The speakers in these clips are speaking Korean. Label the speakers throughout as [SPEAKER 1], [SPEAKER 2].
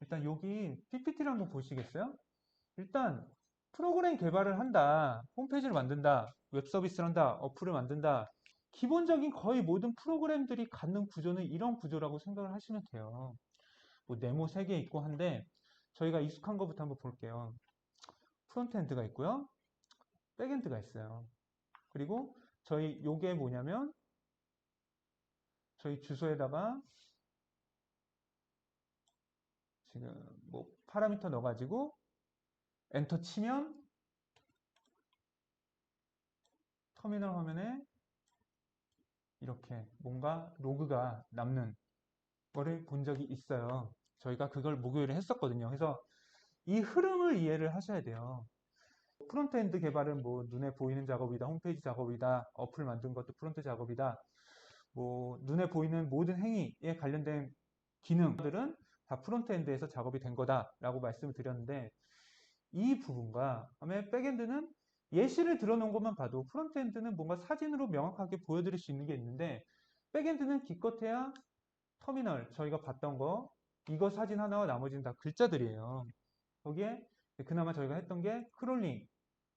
[SPEAKER 1] 일단 여기 PPT를 한번 보시겠어요? 일단 프로그램 개발을 한다, 홈페이지를 만든다, 웹 서비스를 한다, 어플을 만든다. 기본적인 거의 모든 프로그램들이 갖는 구조는 이런 구조라고 생각을 하시면 돼요. 뭐 네모 3개 있고 한데 저희가 익숙한 것부터 한번 볼게요. 프론트엔드가 있고요. 백엔드가 있어요. 그리고 저희 요게 뭐냐면 저희 주소에다가 지금 뭐 파라미터 넣어가지고 엔터 치면 터미널 화면에 이렇게 뭔가 로그가 남는 거를 본 적이 있어요. 저희가 그걸 목요일에 했었거든요. 그래서 이 흐름을 이해를 하셔야 돼요. 프론트엔드 개발은 뭐 눈에 보이는 작업이다, 홈페이지 작업이다, 어플 만든 것도 프론트 작업이다. 뭐 눈에 보이는 모든 행위에 관련된 기능들은 다 프론트엔드에서 작업이 된 거다라고 말씀을 드렸는데 이 부분과 그다음에 백엔드는 예시를 들어놓은 것만 봐도 프론트엔드는 뭔가 사진으로 명확하게 보여드릴 수 있는 게 있는데 백엔드는 기껏해야 터미널 저희가 봤던 거 이거 사진 하나와 나머지는 다 글자들이에요. 거기에 그나마 저희가 했던 게 크롤링,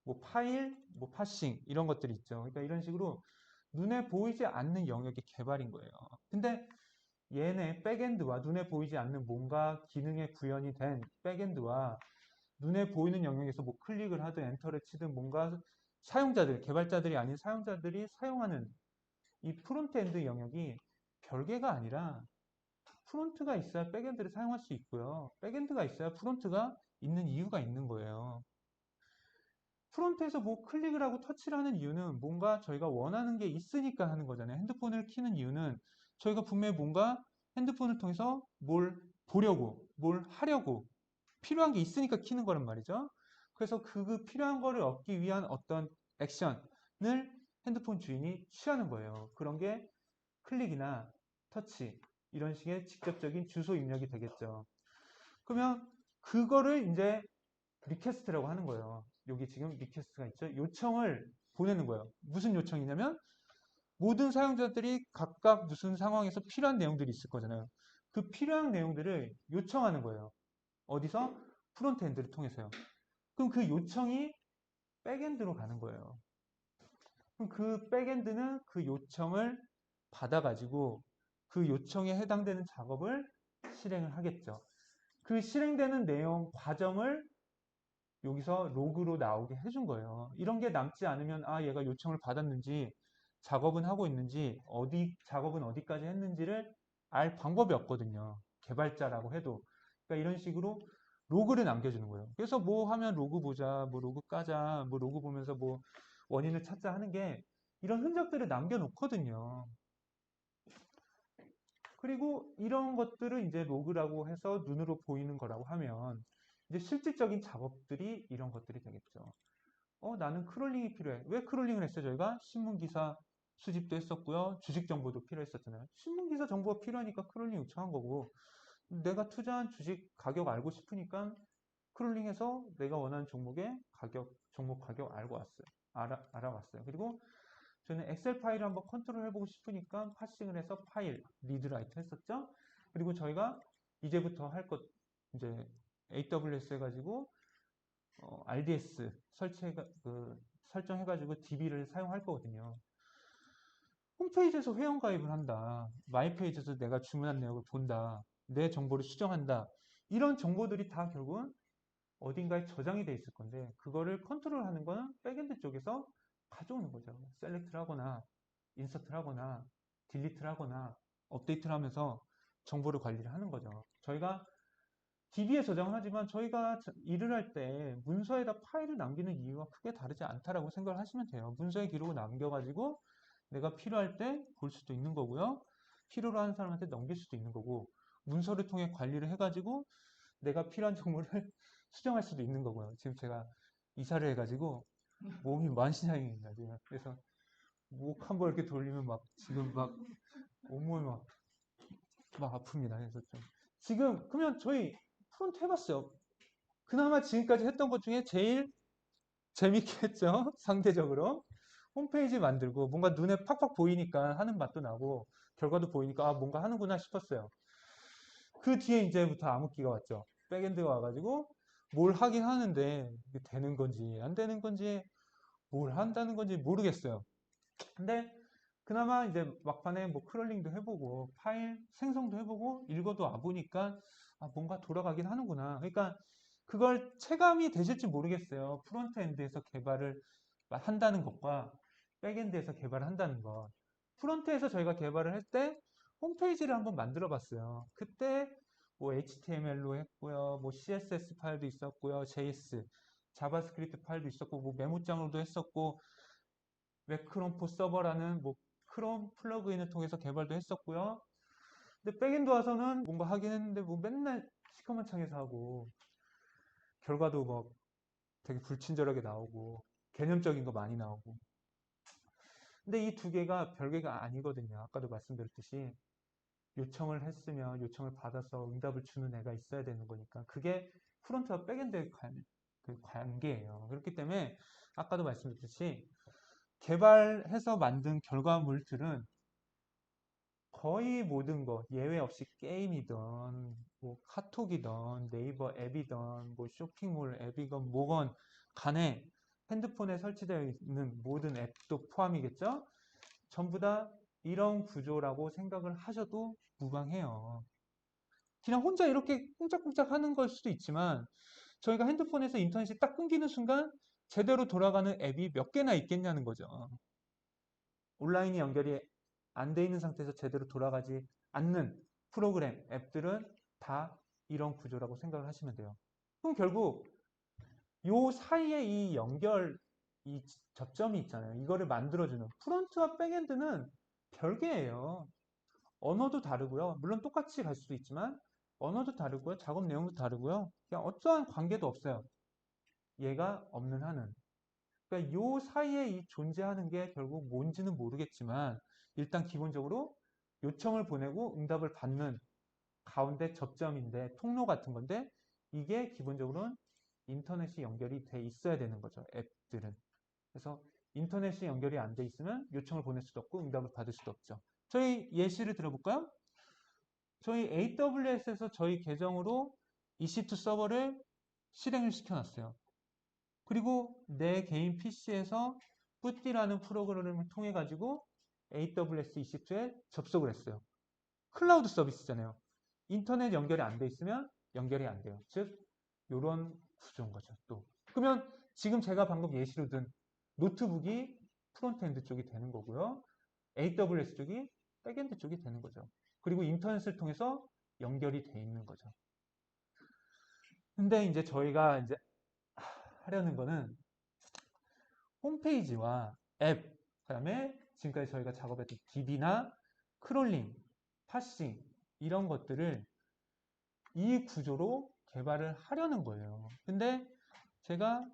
[SPEAKER 1] 뭐 파일, 뭐 파싱 이런 것들이 있죠. 그러니까 이런 식으로 눈에 보이지 않는 영역의 개발인 거예요. 근데 얘네 백엔드와 눈에 보이지 않는 뭔가 기능에 구현이 된 백엔드와 눈에 보이는 영역에서 뭐 클릭을 하든 엔터를 치든 뭔가 사용자들, 개발자들이 아닌 사용자들이 사용하는 이 프론트엔드 영역이 별개가 아니라 프론트가 있어야 백엔드를 사용할 수 있고요. 백엔드가 있어야 프론트가 있는 이유가 있는 거예요. 프론트에서 뭐 클릭을 하고 터치를 하는 이유는 뭔가 저희가 원하는 게 있으니까 하는 거잖아요. 핸드폰을 켜는 이유는 저희가 분명히 뭔가 핸드폰을 통해서 뭘 보려고, 뭘 하려고 필요한 게 있으니까 켜는 거란 말이죠. 그래서 그 필요한 거를 얻기 위한 어떤 액션을 핸드폰 주인이 취하는 거예요. 그런 게 클릭이나 터치, 이런 식의 직접적인 주소 입력이 되겠죠. 그러면 그거를 이제 리퀘스트라고 하는 거예요. 여기 지금 리퀘스트가 있죠. 요청을 보내는 거예요. 무슨 요청이냐면 모든 사용자들이 각각 무슨 상황에서 필요한 내용들이 있을 거잖아요. 그 필요한 내용들을 요청하는 거예요. 어디서? 프론트엔드를 통해서요. 그럼 그 요청이 백엔드로 가는 거예요. 그럼 그 백엔드는 그 요청을 받아가지고 그 요청에 해당되는 작업을 실행을 하겠죠. 그 실행되는 내용 과정을 여기서 로그로 나오게 해준 거예요. 이런 게 남지 않으면 아 얘가 요청을 받았는지 작업은 하고 있는지 어디 작업은 어디까지 했는지를 알 방법이 없거든요. 개발자라고 해도. 그러니까 이런 식으로 로그를 남겨주는 거예요. 그래서 뭐 하면 로그 보자, 뭐 로그 까자, 뭐 로그 보면서 뭐 원인을 찾자 하는 게 이런 흔적들을 남겨놓거든요. 그리고 이런 것들을 이제 로그라고 해서 눈으로 보이는 거라고 하면 이제 실질적인 작업들이 이런 것들이 되겠죠. 나는 크롤링이 필요해. 왜 크롤링을 했어요? 저희가 신문기사 수집도 했었고요. 주식 정보도 필요했었잖아요. 신문기사 정보가 필요하니까 크롤링 요청한 거고, 내가 투자한 주식 가격 알고 싶으니까 크롤링해서 내가 원하는 종목의 가격, 종목 가격 알고 왔어요. 알아왔어요. 그리고 저는 엑셀 파일을 한번 컨트롤 해보고 싶으니까 파싱을 해서 파일, 리드 라이트 했었죠. 그리고 저희가 이제부터 할 것, 이제 AWS 해가지고 RDS 설정해가지고 DB를 사용할 거거든요. 홈페이지에서 회원가입을 한다. 마이페이지에서 내가 주문한 내역을 본다. 내 정보를 수정한다. 이런 정보들이 다 결국은 어딘가에 저장이 돼 있을 건데 그거를 컨트롤하는 거는 백엔드 쪽에서 가져오는 거죠. 셀렉트를 하거나 인서트를 하거나 딜리트를 하거나 업데이트를 하면서 정보를 관리를 하는 거죠. 저희가 DB에 저장을 하지만 저희가 일을 할 때 문서에다 파일을 남기는 이유가 크게 다르지 않다라고 생각을 하시면 돼요. 문서의 기록을 남겨가지고 내가 필요할 때 볼 수도 있는 거고요. 필요로 하는 사람한테 넘길 수도 있는 거고 문서를 통해 관리를 해가지고 내가 필요한 정보를 수정할 수도 있는 거고요. 지금 제가 이사를 해가지고 몸이 만신창이입니다. 지금. 그래서 목 한 번 이렇게 돌리면 막 지금 막 온몸이 막 아픕니다. 그래서 좀 지금 그러면 저희 프론트 해봤어요. 그나마 지금까지 했던 것 중에 제일 재밌게 했죠. 상대적으로. 홈페이지 만들고 뭔가 눈에 팍팍 보이니까 하는 맛도 나고 결과도 보이니까 아 뭔가 하는구나 싶었어요. 그 뒤에 이제부터 암흑기가 왔죠. 백엔드가 와가지고 뭘 하긴 하는데 이게 되는 건지 안 되는 건지 뭘 한다는 건지 모르겠어요. 근데 그나마 이제 막판에 뭐 크롤링도 해보고 파일 생성도 해보고 읽어도 와보니까 아, 뭔가 돌아가긴 하는구나. 그러니까 그걸 체감이 되실지 모르겠어요. 프론트엔드에서 개발을 한다는 것과 백엔드에서 개발을 한다는 것. 프론트에서 저희가 개발을 할 때 홈페이지를 한번 만들어 봤어요. 그때 뭐 HTML로 했고요. 뭐 CSS 파일도 있었고요. JS, 자바스크립트 파일도 있었고 뭐 메모장으로도 했었고 매크론포 서버라는 뭐 크롬 플러그인을 통해서 개발도 했었고요. 근데 백엔드 와서는 뭔가 하긴 했는데 뭐 맨날 시커먼 창에서 하고 결과도 뭐 되게 불친절하게 나오고 개념적인 거 많이 나오고. 근데 이 두 개가 별개가 아니거든요. 아까도 말씀드렸듯이 요청을 했으면 요청을 받아서 응답을 주는 애가 있어야 되는 거니까 그게 프론트와 백엔드의 그 관계예요. 그렇기 때문에 아까도 말씀드렸듯이 개발해서 만든 결과물들은 거의 모든 거 예외 없이 게임이든 뭐 카톡이든 네이버 앱이든 뭐 쇼핑몰 앱이건 뭐건 간에 핸드폰에 설치되어 있는 모든 앱도 포함이겠죠? 전부 다 이런 구조라고 생각을 하셔도 무방해요. 그냥 혼자 이렇게 쿵짝쿵짝 하는 걸 수도 있지만 저희가 핸드폰에서 인터넷이 딱 끊기는 순간 제대로 돌아가는 앱이 몇 개나 있겠냐는 거죠. 온라인이 연결이 안 돼 있는 상태에서 제대로 돌아가지 않는 프로그램, 앱들은 다 이런 구조라고 생각을 하시면 돼요. 그럼 결국 요 사이에 이 연결, 이 접점이 있잖아요. 이거를 만들어주는 프론트와 백엔드는 별개예요. 언어도 다르고요. 물론 똑같이 갈 수도 있지만 언어도 다르고요. 작업 내용도 다르고요. 그냥 어떠한 관계도 없어요. 얘가 없는 한은. 그러니까 요 사이에 이 존재하는 게 결국 뭔지는 모르겠지만 일단 기본적으로 요청을 보내고 응답을 받는 가운데 접점인데 통로 같은 건데 이게 기본적으로는 인터넷이 연결이 돼 있어야 되는 거죠. 앱들은. 그래서 인터넷이 연결이 안 돼 있으면 요청을 보낼 수도 없고 응답을 받을 수도 없죠. 저희 예시를 들어볼까요? 저희 AWS에서 저희 계정으로 EC2 서버를 실행을 시켜놨어요. 그리고 내 개인 PC에서 뿌띠라는 프로그램을 통해 가지고 AWS EC2에 접속을 했어요. 클라우드 서비스잖아요. 인터넷 연결이 안 돼 있으면 연결이 안 돼요. 즉 이런 구조인 거죠. 또 그러면 지금 제가 방금 예시로 든 노트북이 프론트엔드 쪽이 되는 거고요. AWS 쪽이 백엔드 쪽이 되는 거죠. 그리고 인터넷을 통해서 연결이 돼 있는 거죠. 근데 이제 저희가 이제 하려는 거는 홈페이지와 앱, 그다음에 지금까지 저희가 작업했던 DB나 크롤링, 파싱 이런 것들을 이 구조로 개발을 하려는 거예요. 근데 제가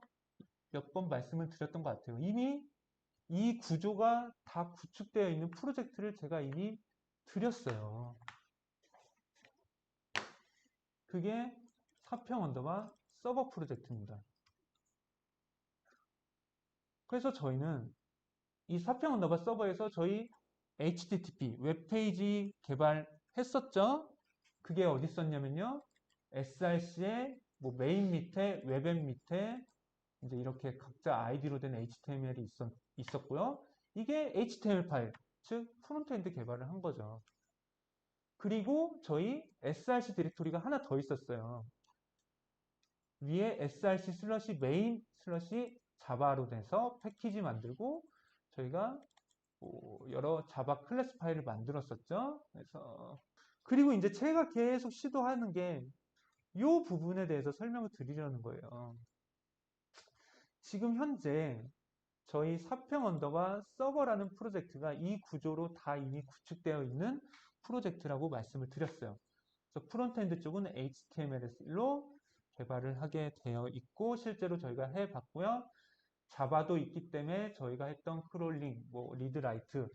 [SPEAKER 1] 몇 번 말씀을 드렸던 것 같아요. 이미 이 구조가 다 구축되어 있는 프로젝트를 제가 이미 드렸어요. 그게 사평 언더바 서버 프로젝트입니다. 그래서 저희는 이 사평 언더바 서버에서 저희 HTTP 웹페이지 개발했었죠. 그게 어디 있었냐면요. SRC의 뭐 메인 밑에 웹앱 밑에 이제 이렇게 각자 아이디로 된 HTML이 있었고요. 이게 HTML 파일, 즉 프론트엔드 개발을 한 거죠. 그리고 저희 SRC 디렉토리가 하나 더 있었어요. 위에 src 슬러시 메인 슬러시 자바로 돼서 패키지 만들고 저희가 뭐 여러 자바 클래스 파일을 만들었었죠. 그래서 그리고 이제 제가 계속 시도하는 게 이 부분에 대해서 설명을 드리려는 거예요. 지금 현재 저희 사평 언더바 서버라는 프로젝트가 이 구조로 다 이미 구축되어 있는 프로젝트라고 말씀을 드렸어요. 그래서 프론트엔드 쪽은 HTML로 개발을 하게 되어 있고 실제로 저희가 해봤고요. 자바도 있기 때문에 저희가 했던 크롤링, 뭐 리드라이트,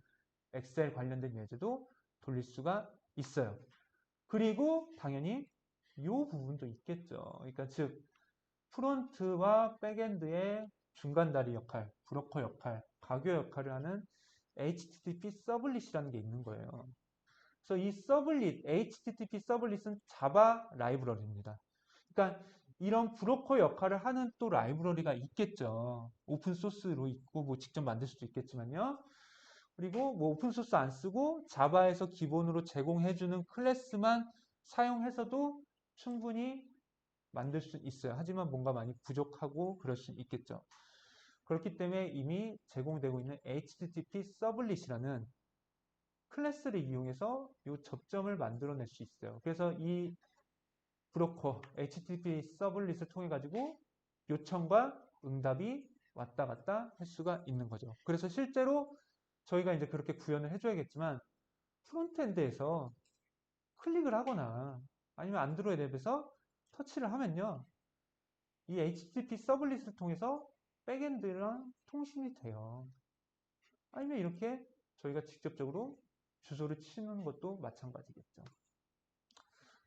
[SPEAKER 1] 엑셀 관련된 예제도 돌릴 수가 있어요. 그리고 당연히 이 부분도 있겠죠. 그러니까 즉 프론트와 백엔드의 중간다리 역할, 브로커 역할, 가교 역할을 하는 HTTP 서블릿이라는 게 있는 거예요. 그래서 이 서블릿, HTTP 서블릿은 자바 라이브러리입니다. 그러니까 이런 브로커 역할을 하는 또 라이브러리가 있겠죠. 오픈 소스로 있고 뭐 직접 만들 수도 있겠지만요. 그리고 뭐 오픈 소스 안 쓰고 자바에서 기본으로 제공해주는 클래스만 사용해서도 충분히 만들 수 있어요. 하지만 뭔가 많이 부족하고 그럴 수 있겠죠. 그렇기 때문에 이미 제공되고 있는 HTTP 서블릿이라는 클래스를 이용해서 이 접점을 만들어낼 수 있어요. 그래서 이 브로커 HTTP 서블릿을 통해 가지고 요청과 응답이 왔다 갔다 할 수가 있는 거죠. 그래서 실제로 저희가 이제 그렇게 구현을 해줘야겠지만 프론트엔드에서 클릭을 하거나 아니면 안드로이드 앱에서 터치를 하면요. 이 HTTP 서블릿을 통해서 백엔드랑 통신이 돼요. 아니면 이렇게 저희가 직접적으로 주소를 치는 것도 마찬가지겠죠.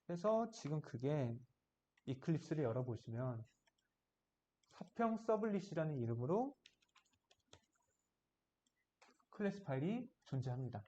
[SPEAKER 1] 그래서 지금 그게 이클립스를 열어보시면 사평 서블릿이라는 이름으로 클래스 파일이 존재합니다.